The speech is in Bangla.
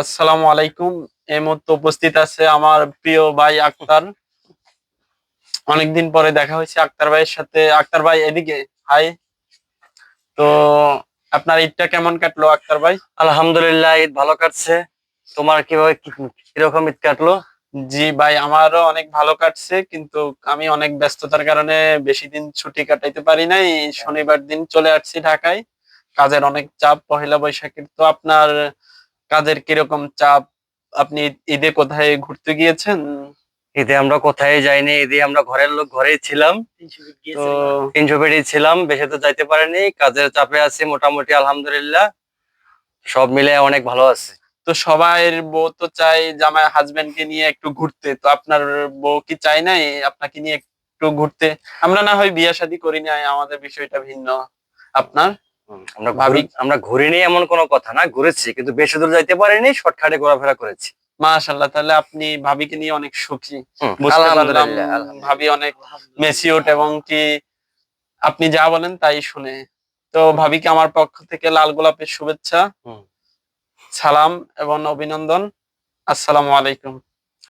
আসসালামু আলাইকুম। এই মুহূর্তে উপস্থিত আছে আমার প্রিয় ভাই আক্তার। অনেকদিন পরে দেখা হয়েছে আক্তার ভাইয়ের সাথে। আক্তার ভাই এদিকে, হাই। তো আপনার ঈদটা কেমন কাটলো আক্তার ভাই? আলহামদুলিল্লাহ, ঈদ ভালো কাটছে। তোমার কিভাবে কিরকম ঈদ কাটলো? জি ভাই, আমারও অনেক ভালো কাটছে, কিন্তু আমি অনেক ব্যস্ততার কারণে বেশি দিন ছুটি কাটাইতে পারি নাই। শনিবার দিন চলে আসছি ঢাকায়। কাজের অনেক চাপ পহেলা বৈশাখের। তো আপনার কাজের কিরকম চাপ? আপনি ঈদে কোথায় ঘুরতে গিয়েছেন? ঈদে আমরা কোথায় যাইনি, ঈদে আমরা ঘরের লোক ঘরেই ছিলাম। তো 300 ফিটই ছিলাম, বেশি তো যাইতে পারিনি, কাজের চাপে আছি মোটামুটি। আলহামদুলিল্লাহ সব মিলে অনেক ভালো আছে। তো সবাইয়ের বউ তো চাই জামাই হাজবেন্ডকে নিয়ে একটু ঘুরতে, তো আপনার বউ কি চাই নাই আপনাকে নিয়ে একটু ঘুরতে? আমরা না হয় বিয়ে শাদী করি নাই, আমাদের বিষয়টা ভিন্ন। আপনার ভাবি? আমরা ঘুরিনি এমন কোনো কথা না, ঘুরেছি কিন্তু বেশি দূর যাইতে পারিনি, শর্টকাটে ঘোরাফেরা করেছি। মাশাআল্লাহ, তাহলে আপনি ভাবিকে নিয়ে অনেক সুখী। বুঝতে পারলাম আলহামদুলিল্লাহ ভাবি অনেক মেচিওর, এবং কি আপনি যা বলেন তাই শুনে। তো ভাবিকে আমার পক্ষ থেকে লাল গোলাপের শুভেচ্ছা, সালাম এবং অভিনন্দন। আসসালামু আলাইকুম।